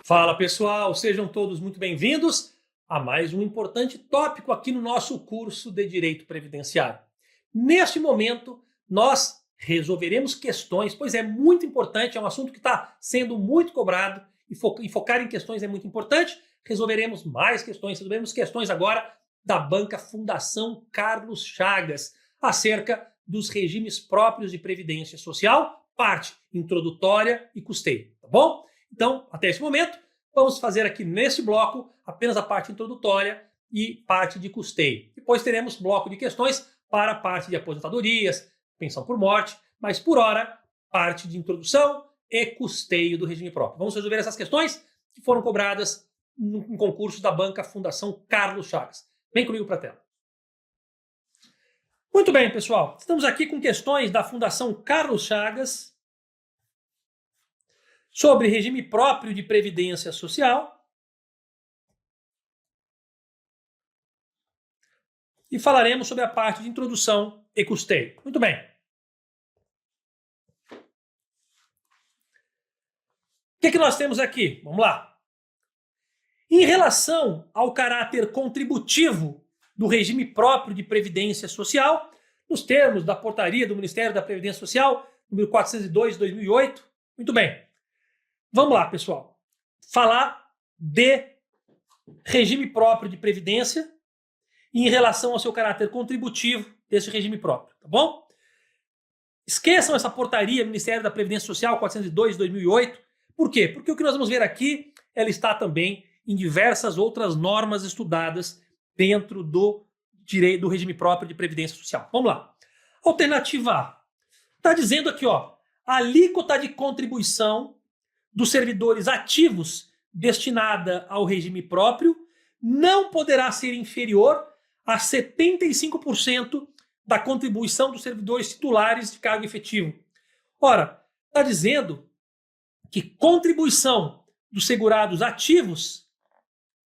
Fala pessoal, sejam todos muito bem-vindos a mais um importante tópico aqui no nosso curso de Direito Previdenciário. Neste momento, nós resolveremos questões, pois é muito importante, é um assunto que está sendo muito cobrado e focar em questões é muito importante. Resolveremos questões agora da Banca Fundação Carlos Chagas, acerca dos regimes próprios de previdência social, parte introdutória e custeio, tá bom? Então, até esse momento, vamos fazer aqui nesse bloco apenas a parte introdutória e parte de custeio. Depois teremos bloco de questões para a parte de aposentadorias, pensão por morte, mas por hora, parte de introdução e custeio do regime próprio. Vamos resolver essas questões que foram cobradas no concurso da Banca Fundação Carlos Chagas. Vem comigo para a tela. Muito bem, pessoal. Estamos aqui com questões da Fundação Carlos Chagas sobre regime próprio de previdência social. E falaremos sobre a parte de introdução e custeio. Muito bem. O que nós temos aqui? Vamos lá. Em relação ao caráter contributivo do regime próprio de previdência social, nos termos da portaria do Ministério da Previdência Social, número 402 de 2008. Muito bem. Vamos lá, pessoal. Falar de regime próprio de previdência em relação ao seu caráter contributivo desse regime próprio, tá bom? Esqueçam essa portaria Ministério da Previdência Social 402 de 2008. Por quê? Porque o que nós vamos ver aqui, ela está também em diversas outras normas estudadas dentro do direito do regime próprio de previdência social. Vamos lá. Alternativa A. Está dizendo aqui, ó, a alíquota de contribuição dos servidores ativos destinada ao regime próprio não poderá ser inferior a 75% da contribuição dos servidores titulares de cargo efetivo. Ora, está dizendo que contribuição dos segurados ativos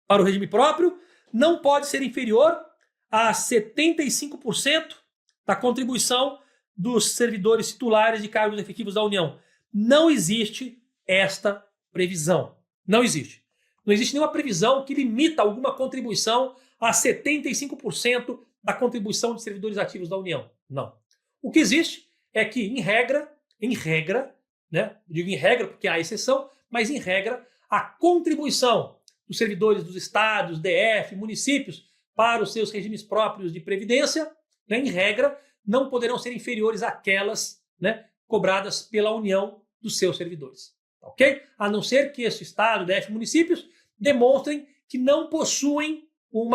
para o regime próprio não pode ser inferior a 75% da contribuição dos servidores titulares de cargos efetivos da União. Não existe esta previsão. Não existe. Não existe nenhuma previsão que limita alguma contribuição a 75% da contribuição de servidores ativos da União. Não. O que existe é que, em regra, né? Eu digo em regra porque há exceção, mas em regra, a contribuição dos servidores dos estados, DF, municípios, para os seus regimes próprios de previdência, né, em regra, não poderão ser inferiores àquelas, né, cobradas pela União dos seus servidores. Ok? A não ser que esse estado, DF, municípios, demonstrem que não possuem um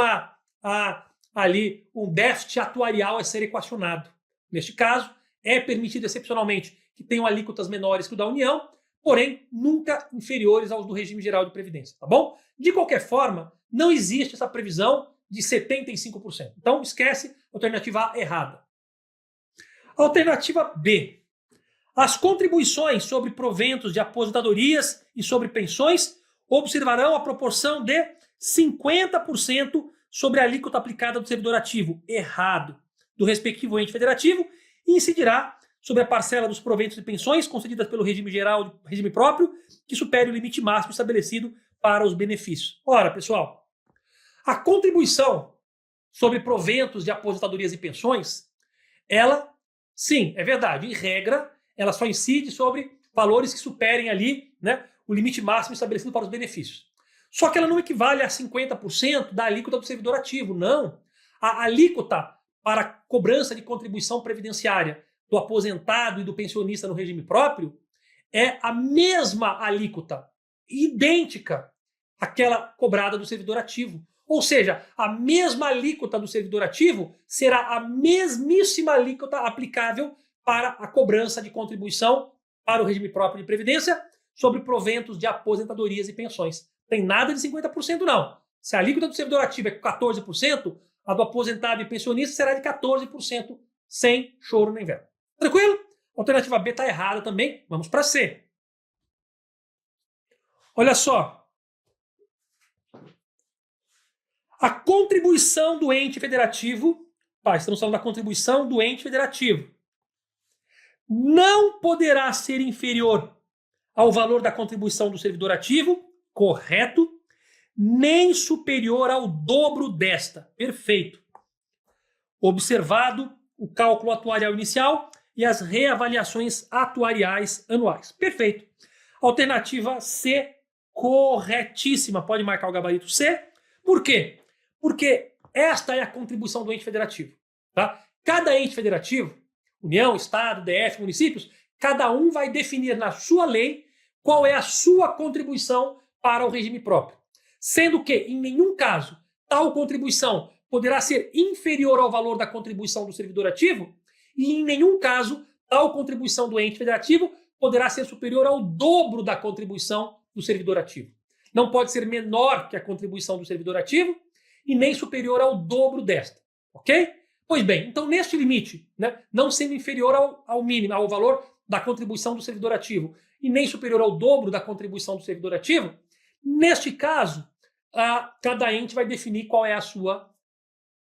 déficit atuarial a ser equacionado. Neste caso, é permitido excepcionalmente que tenham alíquotas menores que o da União, porém nunca inferiores aos do regime geral de previdência, tá bom? De qualquer forma, não existe essa previsão de 75%. Então, esquece, alternativa A errada. Alternativa B. As contribuições sobre proventos de aposentadorias e sobre pensões observarão a proporção de 50% sobre a alíquota aplicada do servidor ativo, errado, do respectivo ente federativo, e incidirá sobre a parcela dos proventos de pensões concedidas pelo regime geral, regime próprio, que supere o limite máximo estabelecido para os benefícios. Ora, pessoal, a contribuição sobre proventos de aposentadorias e pensões, ela, sim, é verdade, em regra, ela só incide sobre valores que superem ali, né, o limite máximo estabelecido para os benefícios. Só que ela não equivale a 50% da alíquota do servidor ativo, não. A alíquota para cobrança de contribuição previdenciária do aposentado e do pensionista no regime próprio é a mesma alíquota, idêntica àquela cobrada do servidor ativo. Ou seja, a mesma alíquota do servidor ativo será a mesmíssima alíquota aplicável para a cobrança de contribuição para o regime próprio de previdência sobre proventos de aposentadorias e pensões. Tem nada de 50% não. Se a alíquota do servidor ativo é 14%, a do aposentado e pensionista será de 14%, sem choro nem vela. Tranquilo? A alternativa B está errada também. Vamos para C. Olha só. A contribuição do ente federativo, estamos falando da contribuição do ente federativo, não poderá ser inferior ao valor da contribuição do servidor ativo correto, nem superior ao dobro desta. Perfeito. Observado o cálculo atuarial inicial e as reavaliações atuariais anuais. Perfeito. Alternativa C, corretíssima. Pode marcar o gabarito C. Por quê? Porque esta é a contribuição do ente federativo. Tá? Cada ente federativo, União, Estado, DF, municípios, cada um vai definir na sua lei qual é a sua contribuição para o regime próprio. Sendo que, em nenhum caso, tal contribuição poderá ser inferior ao valor da contribuição do servidor ativo e, em nenhum caso, tal contribuição do ente federativo poderá ser superior ao dobro da contribuição do servidor ativo. Não pode ser menor que a contribuição do servidor ativo e nem superior ao dobro desta, ok? Pois bem, então neste limite, né, não sendo inferior ao mínimo, ao valor da contribuição do servidor ativo e nem superior ao dobro da contribuição do servidor ativo, neste caso, cada ente vai definir qual é a sua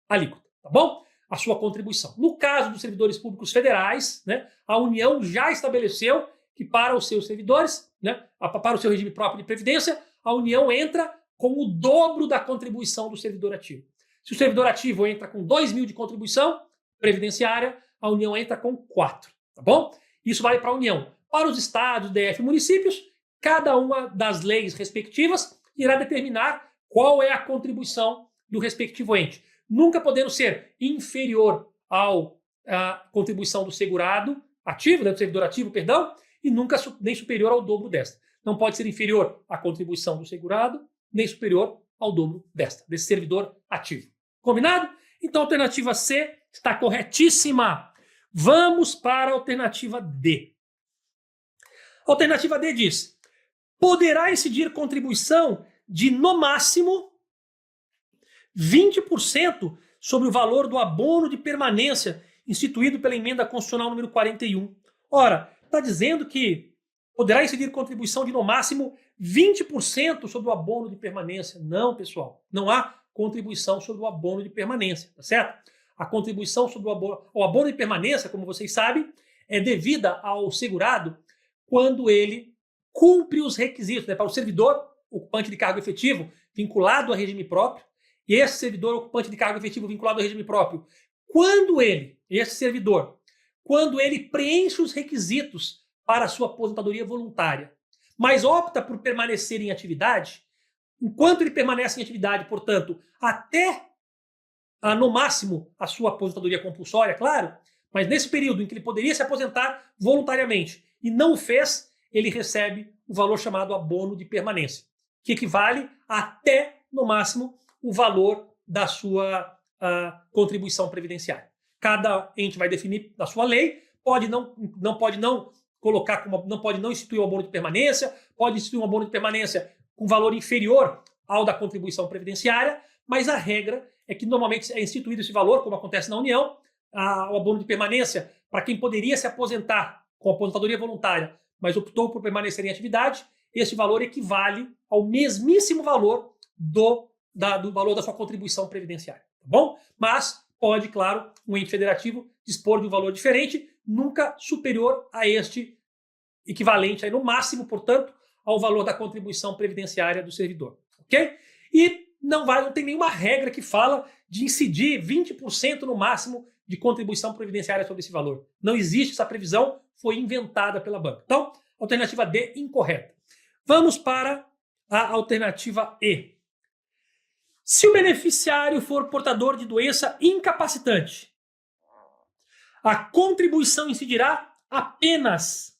alíquota, tá bom? A sua contribuição. No caso dos servidores públicos federais, né, a União já estabeleceu que para os seus servidores, né, para o seu regime próprio de previdência, a União entra com o dobro da contribuição do servidor ativo. Se o servidor ativo entra com 2 mil de contribuição previdenciária, a União entra com 4, tá bom? Isso vale para a União. Para os estados, DF e municípios, cada uma das leis respectivas irá determinar qual é a contribuição do respectivo ente, nunca podendo ser inferior à contribuição do segurado ativo, do servidor ativo, perdão, e nunca nem superior ao dobro desta. Não pode ser inferior à contribuição do segurado, nem superior ao dobro desse servidor ativo. Combinado? Então a alternativa C está corretíssima. Vamos para a alternativa D. A alternativa D diz: poderá incidir contribuição de, no máximo, 20% sobre o valor do abono de permanência instituído pela emenda constitucional número 41. Ora, está dizendo que poderá incidir contribuição de, no máximo, 20% sobre o abono de permanência. Não, pessoal, não há contribuição sobre o abono de permanência, tá certo? A contribuição sobre o abono de permanência, como vocês sabem, é devida ao segurado quando ele cumpre os requisitos, né, para o servidor ocupante de cargo efetivo vinculado a regime próprio, e esse servidor ocupante de cargo efetivo vinculado ao regime próprio, quando ele preenche os requisitos para a sua aposentadoria voluntária, mas opta por permanecer em atividade, enquanto ele permanece em atividade, portanto, até no máximo a sua aposentadoria compulsória, claro, mas nesse período em que ele poderia se aposentar voluntariamente e não o fez, ele recebe o valor chamado abono de permanência, que equivale até, no máximo, o valor da sua contribuição previdenciária. Cada ente vai definir na sua lei, não pode não instituir o abono de permanência, pode instituir um abono de permanência com valor inferior ao da contribuição previdenciária, mas a regra é que normalmente é instituído esse valor, como acontece na União, o abono de permanência para quem poderia se aposentar com aposentadoria voluntária, mas optou por permanecer em atividade, esse valor equivale ao mesmíssimo valor do valor da sua contribuição previdenciária, tá bom? Mas pode, claro, um ente federativo dispor de um valor diferente, nunca superior a este equivalente, aí no máximo, portanto, ao valor da contribuição previdenciária do servidor, ok? E não tem nenhuma regra que fala de incidir 20% no máximo de contribuição previdenciária sobre esse valor. Não existe essa previsão, foi inventada pela banca. Então, alternativa D, incorreta. Vamos para a alternativa E. Se o beneficiário for portador de doença incapacitante, a contribuição incidirá apenas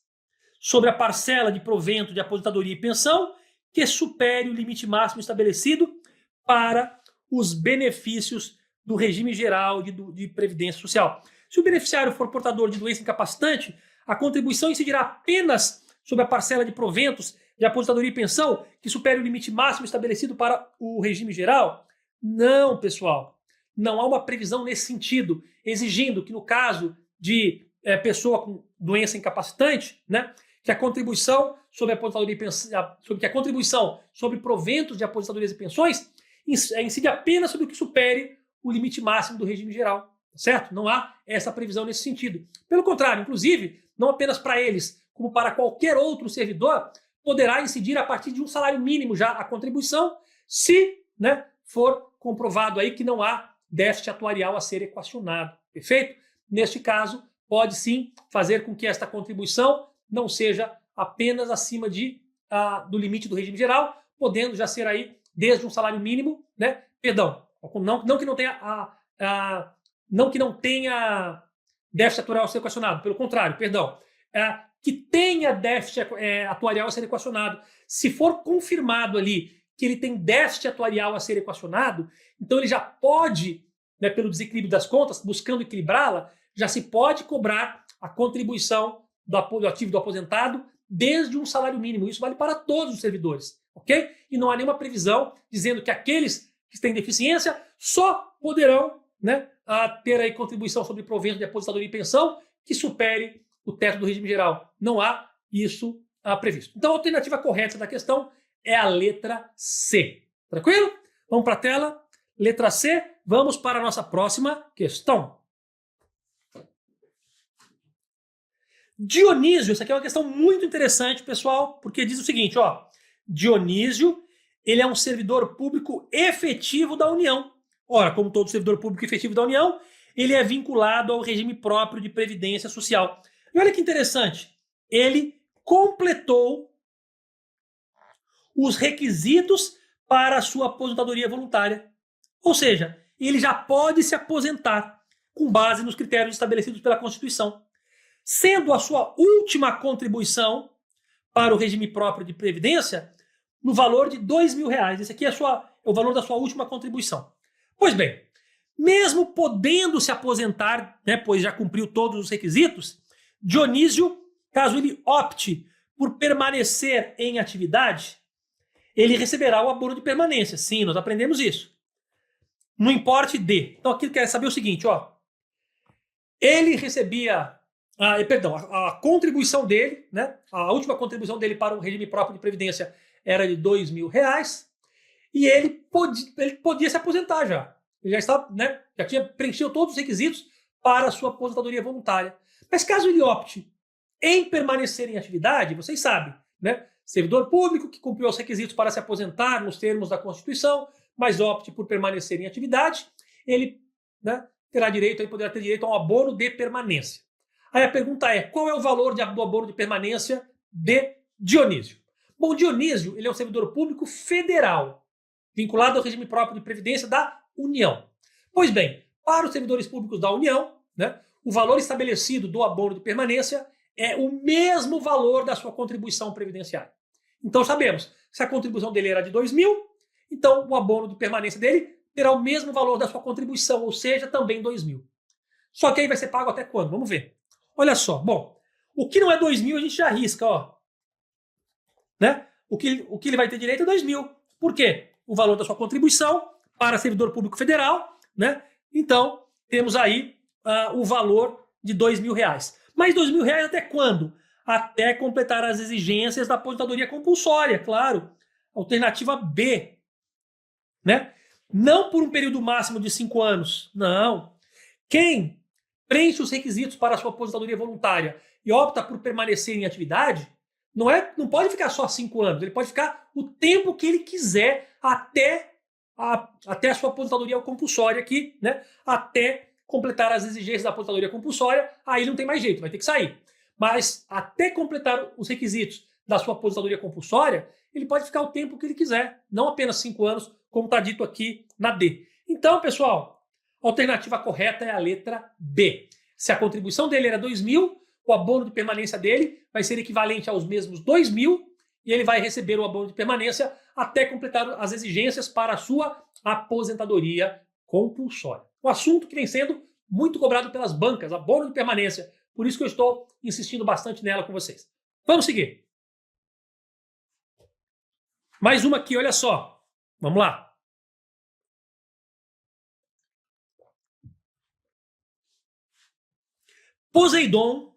sobre a parcela de provento de aposentadoria e pensão que supere o limite máximo estabelecido para os benefícios do regime geral de previdência social. Se o beneficiário for portador de doença incapacitante, a contribuição incidirá apenas sobre a parcela de proventos de aposentadoria e pensão que supere o limite máximo estabelecido para o regime geral? Não, pessoal. Não há uma previsão nesse sentido, exigindo que no caso de pessoa com doença incapacitante, né, que a contribuição sobre aposentadoria e pensão, que a contribuição sobre proventos de aposentadorias e pensões incide apenas sobre o que supere o limite máximo do regime geral, certo? Não há essa previsão nesse sentido. Pelo contrário, inclusive, não apenas para eles, como para qualquer outro servidor, poderá incidir a partir de um salário mínimo já a contribuição, se, né, for comprovado aí que não há déficit atuarial a ser equacionado. Perfeito? Neste caso, pode sim fazer com que esta contribuição não seja apenas acima do limite do regime geral, podendo já ser aí desde um salário mínimo, né? Perdão, não que não tenha não que não tenha déficit atuarial a ser equacionado, pelo contrário, perdão, que tenha déficit atuarial a ser equacionado. Se for confirmado ali que ele tem déficit atuarial a ser equacionado, então ele já pode, né, pelo desequilíbrio das contas, buscando equilibrá-la, já se pode cobrar a contribuição do ativo do aposentado desde um salário mínimo. Isso vale para todos os servidores, ok? E não há nenhuma previsão dizendo que aqueles que têm deficiência só poderão, né, ter aí contribuição sobre provento de aposentadoria e pensão que supere o teto do regime geral. Não há isso previsto. Então a alternativa correta da questão é a letra C. Tranquilo? Vamos para a tela. Letra C. Vamos para a nossa próxima questão. Dionísio, essa aqui é uma questão muito interessante, pessoal, porque diz o seguinte, ó, Dionísio, ele é um servidor público efetivo da União. Ora, como todo servidor público efetivo da União, ele é vinculado ao regime próprio de previdência social. E olha que interessante, ele completou os requisitos para a sua aposentadoria voluntária. Ou seja, ele já pode se aposentar com base nos critérios estabelecidos pela Constituição, sendo a sua última contribuição para o regime próprio de previdência no valor de R$2.000. Esse aqui é o valor da sua última contribuição. Pois bem, mesmo podendo se aposentar, né, pois já cumpriu todos os requisitos, Dionísio, caso ele opte por permanecer em atividade, ele receberá o abono de permanência. Sim, nós aprendemos isso. No importe de. Então aqui quer saber o seguinte, ó. Ele recebia a contribuição dele, né? A última contribuição dele para o regime próprio de previdência era de R$2.000 e ele podia se aposentar já. Ele já estava, né? Já tinha preenchido todos os requisitos para a sua aposentadoria voluntária. Mas caso ele opte em permanecer em atividade, vocês sabem, né? Servidor público que cumpriu os requisitos para se aposentar nos termos da Constituição, mas opte por permanecer em atividade, ele, né, poderá ter direito a um abono de permanência. Aí a pergunta é, qual é o valor do abono de permanência de Dionísio? Bom, Dionísio, ele é um servidor público federal, vinculado ao regime próprio de previdência da União. Pois bem, para os servidores públicos da União, né, o valor estabelecido do abono de permanência é o mesmo valor da sua contribuição previdenciária. Então sabemos, se a contribuição dele era de R$2.000, então o abono de permanência dele terá o mesmo valor da sua contribuição, ou seja, também R$2.000. Só que aí vai ser pago até quando? Vamos ver. Olha só, bom, o que não é R$2.000 a gente já arrisca, ó. Né? O que ele vai ter direito é R$2.000. Por quê? O valor da sua contribuição para servidor público federal, né? Então, temos aí o valor de R$2.000. Mas R$2.000 até quando? Até completar as exigências da aposentadoria compulsória, claro. Alternativa B. Né? Não por um período máximo de 5 anos. Não. Quem preenche os requisitos para a sua aposentadoria voluntária e opta por permanecer em atividade, não pode ficar só 5 anos. Ele pode ficar o tempo que ele quiser até a sua aposentadoria compulsória aqui, né? Até completar as exigências da aposentadoria compulsória, aí não tem mais jeito, vai ter que sair. Mas até completar os requisitos da sua aposentadoria compulsória, ele pode ficar o tempo que ele quiser, não apenas 5 anos, como está dito aqui na D. Então, pessoal, a alternativa correta é a letra B. Se a contribuição dele era R$2.000, o abono de permanência dele vai ser equivalente aos mesmos R$2.000 e ele vai receber o abono de permanência até completar as exigências para a sua aposentadoria compulsória. Um assunto que vem sendo muito cobrado pelas bancas, abono de permanência. Por isso que eu estou insistindo bastante nela com vocês. Vamos seguir. Mais uma aqui, olha só. Vamos lá. Poseidon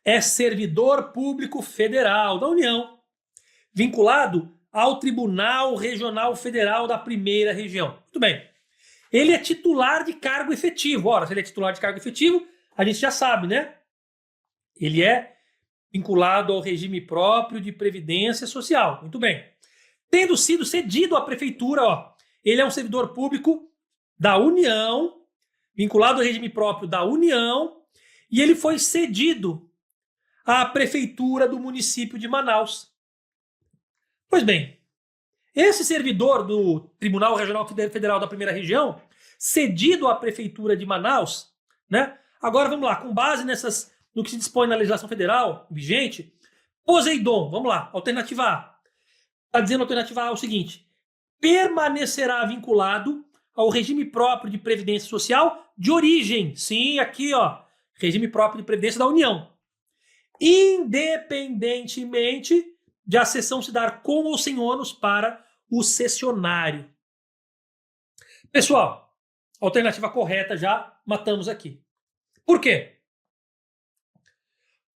é servidor público federal da União, vinculado ao Tribunal Regional Federal da Primeira Região. Muito bem. Ele é titular de cargo efetivo. Ora, se ele é titular de cargo efetivo, a gente já sabe, né? Ele é vinculado ao regime próprio de previdência social. Muito bem. Tendo sido cedido à prefeitura, ó, ele é um servidor público da União, vinculado ao regime próprio da União, e ele foi cedido à prefeitura do município de Manaus. Pois bem, esse servidor do Tribunal Regional Federal da Primeira Região, cedido à prefeitura de Manaus, né? Agora vamos lá, com base no que se dispõe na legislação federal vigente, Poseidon, vamos lá, alternativa A. Está dizendo a alternativa A o seguinte: permanecerá vinculado ao regime próprio de previdência social de origem. Sim, aqui, ó, regime próprio de previdência da União. Independentemente de a cessão se dar com ou sem ônus para o cessionário. Pessoal, alternativa correta já matamos aqui. Por quê?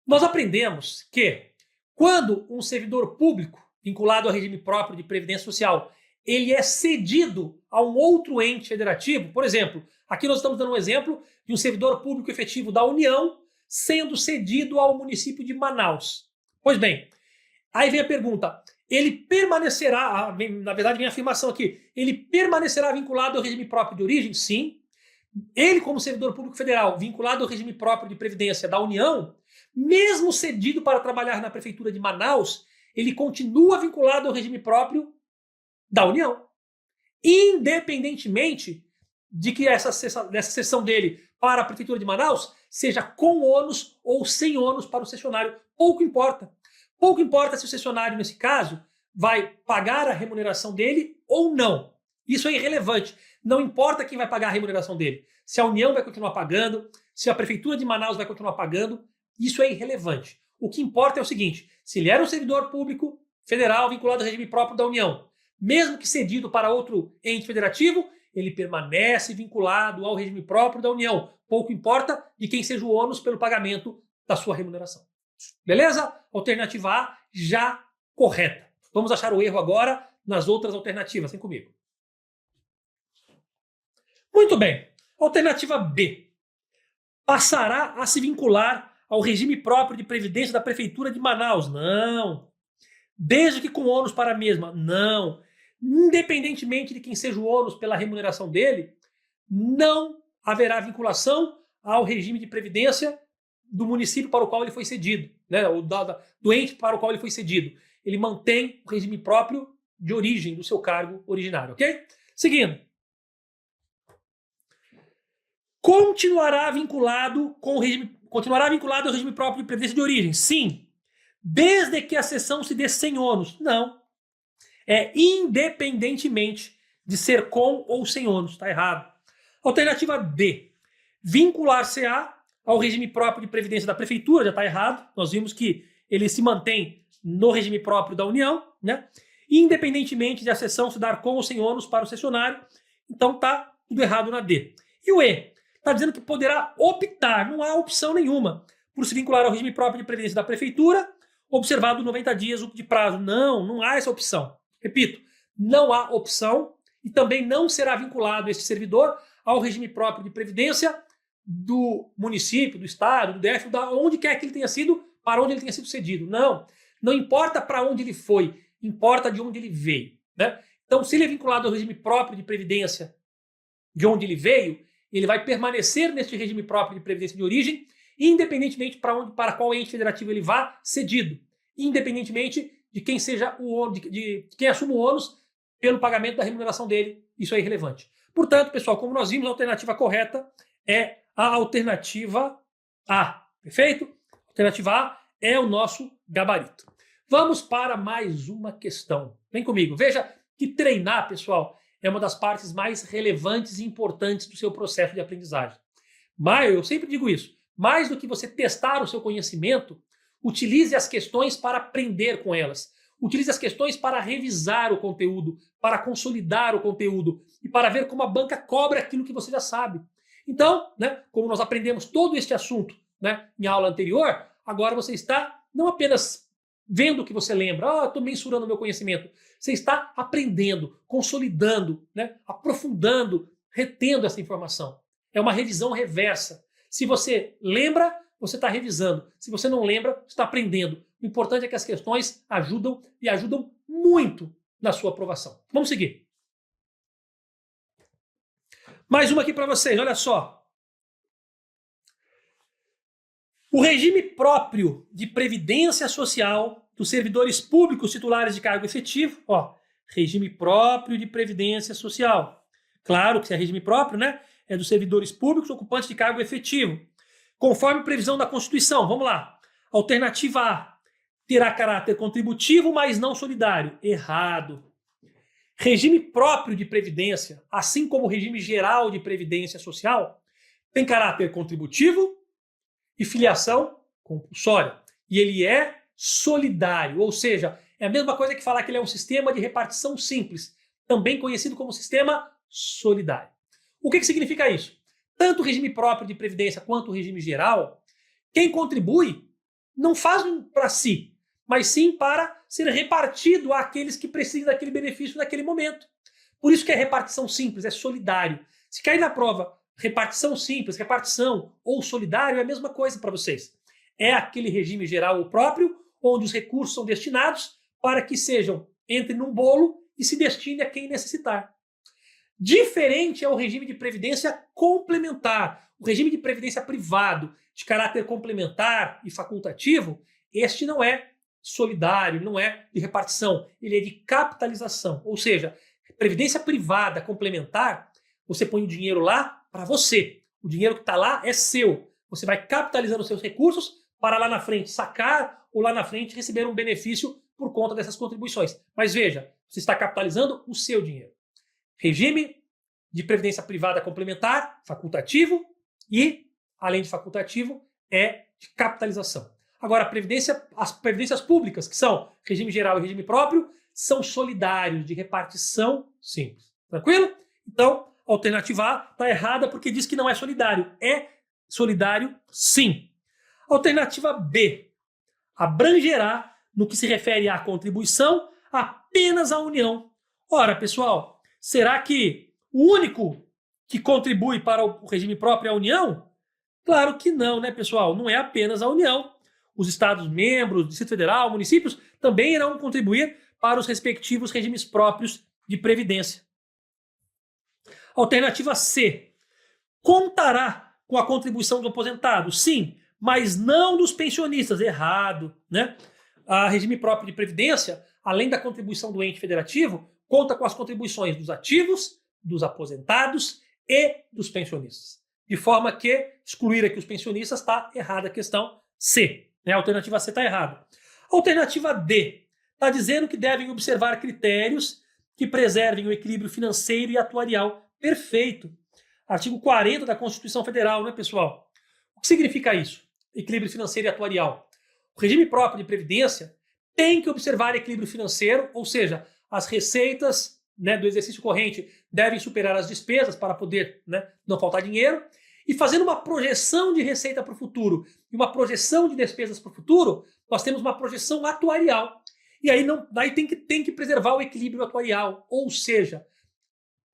Nós aprendemos que quando um servidor público vinculado ao regime próprio de previdência social, ele é cedido a um outro ente federativo, por exemplo, aqui nós estamos dando um exemplo de um servidor público efetivo da União sendo cedido ao município de Manaus. Pois bem, aí vem a pergunta, ele permanecerá, na verdade vem a afirmação aqui, ele permanecerá vinculado ao regime próprio de origem? Sim. Ele, como servidor público federal, vinculado ao regime próprio de previdência da União, mesmo cedido para trabalhar na prefeitura de Manaus, ele continua vinculado ao regime próprio da União, independentemente de que dessa cessão dele para a prefeitura de Manaus seja com ônus ou sem ônus para o cessionário. Pouco importa. Pouco importa se o cessionário, nesse caso, vai pagar a remuneração dele ou não. Isso é irrelevante. Não importa quem vai pagar a remuneração dele. Se a União vai continuar pagando, se a prefeitura de Manaus vai continuar pagando, isso é irrelevante. O que importa é o seguinte: se ele era um servidor público federal vinculado ao regime próprio da União, mesmo que cedido para outro ente federativo, ele permanece vinculado ao regime próprio da União. Pouco importa de quem seja o ônus pelo pagamento da sua remuneração. Beleza? Alternativa A já correta. Vamos achar o erro agora nas outras alternativas. Vem comigo. Muito bem. Alternativa B. Passará a se vincular ao regime próprio de previdência da prefeitura de Manaus? Não. Desde que com ônus para a mesma? Não. Independentemente de quem seja o ônus pela remuneração dele, não haverá vinculação ao regime de previdência do município para o qual ele foi cedido, né? Ou do ente para o qual ele foi cedido. Ele mantém o regime próprio de origem do seu cargo originário, ok? Seguindo. Continuará vinculado ao regime próprio de previdência de origem? Sim. Desde que a cessão se dê sem ônus? Não. É independentemente de ser com ou sem ônus. Está errado. Alternativa D. Vincular-se-á ao regime próprio de previdência da prefeitura? Já está errado. Nós vimos que ele se mantém no regime próprio da União, né? Independentemente de a cessão se dar com ou sem ônus para o cessionário. Então está tudo errado na D. E o E? Está dizendo que poderá optar, não há opção nenhuma, por se vincular ao regime próprio de previdência da prefeitura, observado 90 dias de prazo. Não há essa opção. Repito, não há opção e também não será vinculado esse servidor ao regime próprio de previdência do município, do estado, do DF, da onde quer que ele tenha sido, para onde ele tenha sido cedido. Não importa para onde ele foi, importa de onde ele veio, né? Então, se ele é vinculado ao regime próprio de previdência de onde ele veio, ele vai permanecer neste regime próprio de previdência de origem, independentemente para qual ente federativo ele vá cedido, independentemente de quem seja de quem assuma o ônus pelo pagamento da remuneração dele. Isso é irrelevante. Portanto, pessoal, como nós vimos, a alternativa correta é a alternativa A. Perfeito? A alternativa A é o nosso gabarito. Vamos para mais uma questão. Vem comigo. Veja que treinar, pessoal, é uma das partes mais relevantes e importantes do seu processo de aprendizagem. Mas, eu sempre digo isso, mais do que você testar o seu conhecimento, utilize as questões para aprender com elas. Utilize as questões para revisar o conteúdo, para consolidar o conteúdo e para ver como a banca cobra aquilo que você já sabe. Então, né, como nós aprendemos todo este assunto, né, em aula anterior, agora você está não apenas vendo o que você lembra, estou mensurando o meu conhecimento. Você está aprendendo, consolidando, né, aprofundando, retendo essa informação. É uma revisão reversa. Se você lembra, você está revisando. Se você não lembra, você está aprendendo. O importante é que as questões ajudam e ajudam muito na sua aprovação. Vamos seguir. Mais uma aqui para vocês, olha só. O regime próprio de previdência social dos servidores públicos titulares de cargo efetivo, regime próprio de previdência social. Claro que se é regime próprio, né? É dos servidores públicos ocupantes de cargo efetivo. Conforme previsão da Constituição, vamos lá. Alternativa A, terá caráter contributivo, mas não solidário. Errado. Regime próprio de previdência, assim como o regime geral de previdência social, tem caráter contributivo e filiação compulsória. E ele é solidário, ou seja, é a mesma coisa que falar que ele é um sistema de repartição simples, também conhecido como sistema solidário. O que significa isso? Tanto o regime próprio de previdência quanto o regime geral, quem contribui não faz para si, mas sim para ser repartido àqueles que precisam daquele benefício naquele momento. Por isso que é repartição simples, é solidário. Se cair na prova repartição simples, repartição ou solidário, é a mesma coisa para vocês. É aquele regime geral ou próprio, onde os recursos são destinados para que entrem num bolo e se destine a quem necessitar. Diferente é o regime de previdência complementar. O regime de previdência privado, de caráter complementar e facultativo, este não é solidário, não é de repartição, ele é de capitalização. Ou seja, previdência privada complementar, você põe o dinheiro lá para você. O dinheiro que está lá é seu. Você vai capitalizando os seus recursos para lá na frente sacar ou lá na frente receber um benefício por conta dessas contribuições. Mas veja, você está capitalizando o seu dinheiro. Regime de previdência privada complementar, facultativo, e, além de facultativo, é de capitalização. Agora, as previdências públicas, que são regime geral e regime próprio, são solidários, de repartição simples. Tranquilo? Então, a alternativa A está errada porque diz que não é solidário. É solidário, sim. Alternativa B abrangerá, no que se refere à contribuição, apenas a União. Ora, pessoal, será que o único que contribui para o regime próprio é a União? Claro que não, né, pessoal? Não é apenas a União. Os Estados-membros, Distrito Federal, municípios também irão contribuir para os respectivos regimes próprios de previdência. Alternativa C. Contará com a contribuição do aposentado? Sim, mas não dos pensionistas. Errado, né? A regime próprio de previdência, além da contribuição do ente federativo, conta com as contribuições dos ativos, dos aposentados e dos pensionistas. De forma que excluir aqui os pensionistas está errada a questão C. Né? A alternativa C está errada. A alternativa D está dizendo que devem observar critérios que preservem o equilíbrio financeiro e atuarial. Perfeito. Artigo 40 da Constituição Federal, né, pessoal? O que significa isso? Equilíbrio financeiro e atuarial. O regime próprio de previdência tem que observar equilíbrio financeiro, ou seja, as receitas, né, do exercício corrente devem superar as despesas para poder, né, não faltar dinheiro. E fazendo uma projeção de receita para o futuro e uma projeção de despesas para o futuro, nós temos uma projeção atuarial. E aí daí tem que preservar o equilíbrio atuarial, ou seja,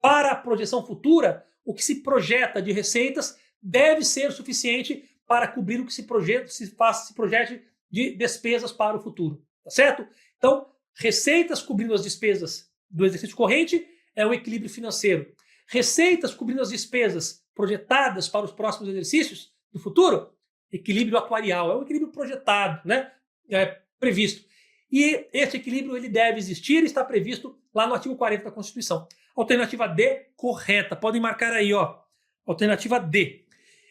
para a projeção futura, o que se projeta de receitas deve ser suficiente para cobrir o que se projete de despesas para o futuro. Tá certo? Então, receitas cobrindo as despesas do exercício corrente é o equilíbrio financeiro. Receitas cobrindo as despesas projetadas para os próximos exercícios do futuro, equilíbrio atuarial. É um equilíbrio projetado, né? Previsto. E esse equilíbrio ele deve existir e está previsto lá no artigo 40 da Constituição. Alternativa D, correta. Podem marcar aí, ó. Alternativa D.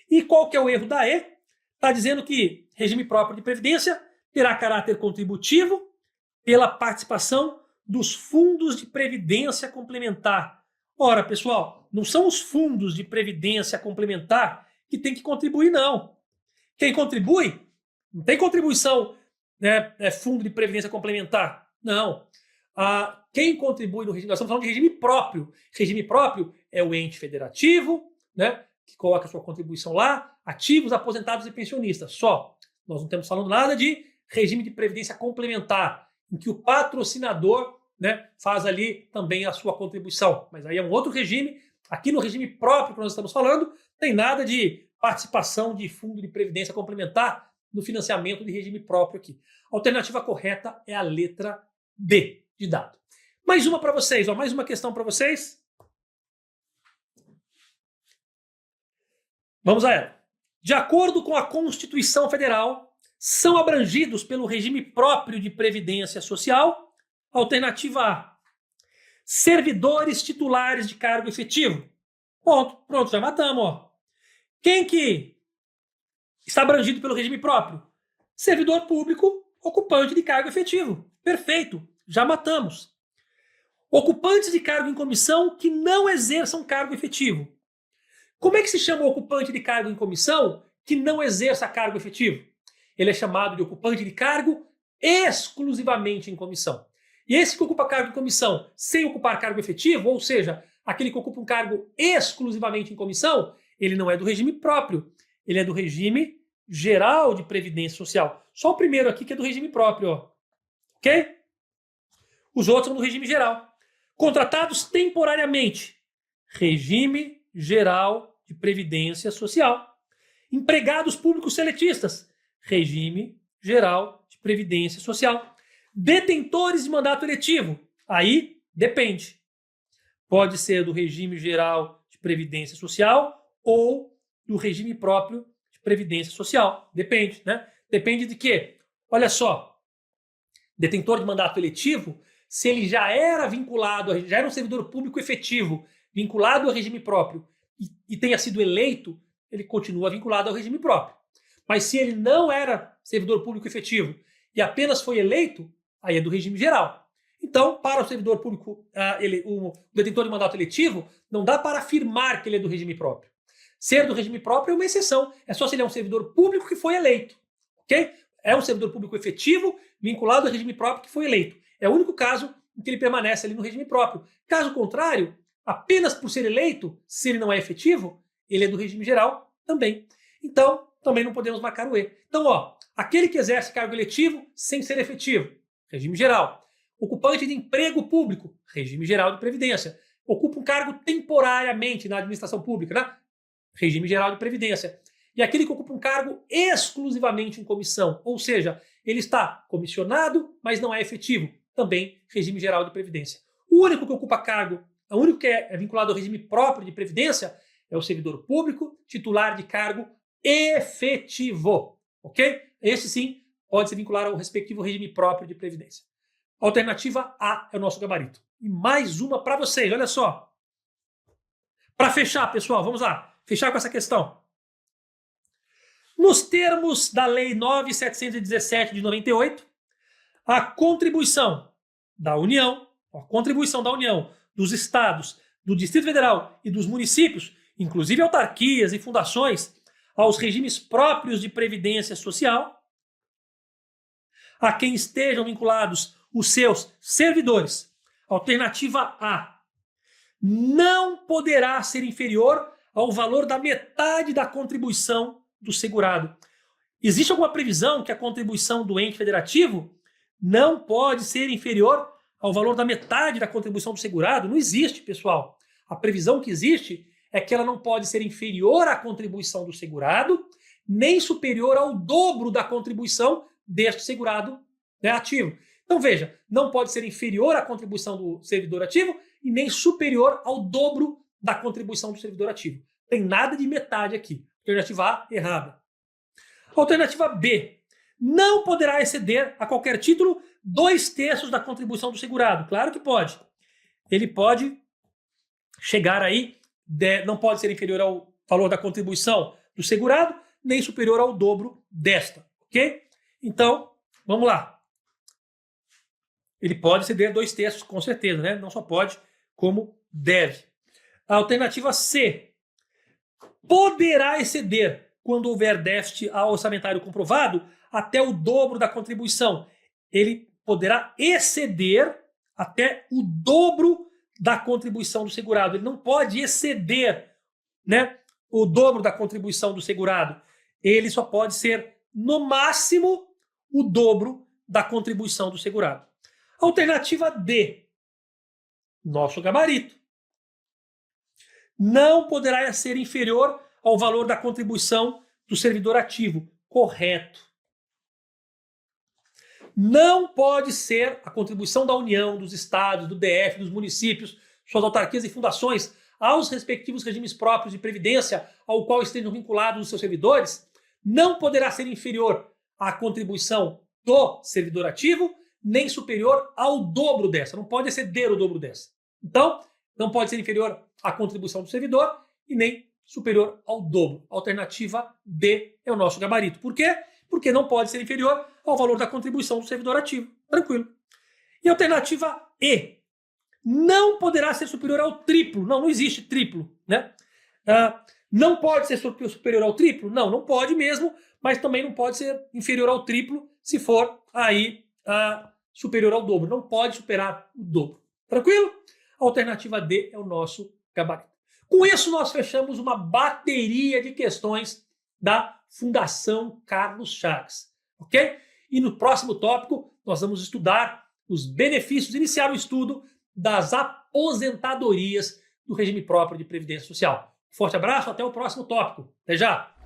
E qual que é o erro da E? Está dizendo que regime próprio de previdência terá caráter contributivo pela participação dos fundos de previdência complementar. Ora, pessoal, não são os fundos de previdência complementar que tem que contribuir, não. Quem contribui, não tem contribuição, né, fundo de previdência complementar. Não. Quem contribui no regime, nós estamos falando de regime próprio. Regime próprio é o ente federativo, né, que coloca sua contribuição lá, ativos, aposentados e pensionistas. Só. Nós não estamos falando nada de regime de previdência complementar, em que o patrocinador, né, faz ali também a sua contribuição. Mas aí é um outro regime. Aqui no regime próprio que nós estamos falando, tem nada de participação de fundo de previdência complementar no financiamento de regime próprio aqui. A alternativa correta é a letra B de dado. Mais uma para vocês, ó, mais uma questão para vocês. Vamos a ela. De acordo com a Constituição Federal, são abrangidos pelo regime próprio de previdência social. Alternativa A. Servidores titulares de cargo efetivo. Ponto. Pronto, já matamos. Ó. Quem que está abrangido pelo regime próprio? Servidor público ocupante de cargo efetivo. Perfeito, já matamos. Ocupantes de cargo em comissão que não exerçam cargo efetivo. Como é que se chama o ocupante de cargo em comissão que não exerça cargo efetivo? Ele é chamado de ocupante de cargo exclusivamente em comissão. E esse que ocupa cargo em comissão sem ocupar cargo efetivo, ou seja, aquele que ocupa um cargo exclusivamente em comissão, ele não é do regime próprio, ele é do regime geral de previdência social. Só o primeiro aqui que é do regime próprio, ó. Ok? Os outros são do regime geral. Contratados temporariamente, regime geral de previdência social. Empregados públicos seletistas, regime geral de previdência social. Detentores de mandato eletivo, aí depende. Pode ser do regime geral de previdência social ou do regime próprio de previdência social. Depende, né? Depende de quê? Olha só, detentor de mandato eletivo, se ele já era vinculado, já era um servidor público efetivo, vinculado ao regime próprio e tenha sido eleito, ele continua vinculado ao regime próprio. Mas se ele não era servidor público efetivo e apenas foi eleito, aí é do regime geral. Então, para o servidor público, o detentor de mandato eletivo, não dá para afirmar que ele é do regime próprio. Ser do regime próprio é uma exceção. É só se ele é um servidor público que foi eleito. Ok? É um servidor público efetivo vinculado ao regime próprio que foi eleito. É o único caso em que ele permanece ali no regime próprio. Caso contrário, apenas por ser eleito, se ele não é efetivo, ele é do regime geral também. Então, também não podemos marcar o E. Então, ó, aquele que exerce cargo eletivo sem ser efetivo, regime geral. Ocupante de emprego público, regime geral de previdência. Ocupa um cargo temporariamente na administração pública, né? Regime geral de previdência. E aquele que ocupa um cargo exclusivamente em comissão, ou seja, ele está comissionado, mas não é efetivo, também regime geral de previdência. O único que ocupa cargo, o único que é vinculado ao regime próprio de previdência é o servidor público titular de cargo efetivo, ok? Esse sim pode se vincular ao respectivo regime próprio de previdência. Alternativa A é o nosso gabarito. E mais uma para vocês, olha só. Para fechar, pessoal, vamos lá. Fechar com essa questão. Nos termos da Lei 9.717 de 98, a contribuição da União, dos estados, do Distrito Federal e dos municípios, inclusive autarquias e fundações, aos regimes próprios de previdência social, a quem estejam vinculados os seus servidores. Alternativa A. Não poderá ser inferior ao valor da metade da contribuição do segurado. Existe alguma previsão que a contribuição do ente federativo não pode ser inferior ao valor da metade da contribuição do segurado? Não existe, pessoal. A previsão que existe é que ela não pode ser inferior à contribuição do segurado, nem superior ao dobro da contribuição deste segurado, né, ativo. Então veja, não pode ser inferior à contribuição do servidor ativo e nem superior ao dobro da contribuição do servidor ativo. Tem nada de metade aqui. Alternativa A, errada. Alternativa B. Não poderá exceder, a qualquer título, 2/3 da contribuição do segurado. Claro que pode. Ele pode chegar aí, não pode ser inferior ao valor da contribuição do segurado, nem superior ao dobro desta. Ok? Então, vamos lá. Ele pode ceder 2/3, com certeza, né? Não só pode, como deve. A alternativa C. Poderá exceder, quando houver déficit orçamentário comprovado, até o dobro da contribuição. Ele poderá exceder até o dobro da contribuição do segurado. Ele não pode exceder, né, o dobro da contribuição do segurado. Ele só pode ser, no máximo, o dobro da contribuição do segurado. Alternativa D. Nosso gabarito. Não poderá ser inferior ao valor da contribuição do servidor ativo. Correto. Não pode ser a contribuição da União, dos estados, do DF, dos municípios, suas autarquias e fundações aos respectivos regimes próprios de previdência ao qual estejam vinculados os seus servidores, não poderá ser inferior à contribuição do servidor ativo, nem superior ao dobro dessa. Não pode exceder o dobro dessa. Então, não pode ser inferior à contribuição do servidor e nem superior ao dobro. Alternativa D é o nosso gabarito. Por quê? Porque não pode ser inferior ao valor da contribuição do servidor ativo. Tranquilo. E alternativa E. Não poderá ser superior ao triplo. Não existe triplo, né? Não pode ser superior ao triplo? Não pode mesmo, mas também não pode ser inferior ao triplo se for aí superior ao dobro. Não pode superar o dobro. Tranquilo? A alternativa D é o nosso gabarito. Com isso, nós fechamos uma bateria de questões da Fundação Carlos Chagas, ok? E no próximo tópico, nós vamos estudar os benefícios, iniciar o estudo das aposentadorias do regime próprio de previdência social. Forte abraço, até o próximo tópico. Até já!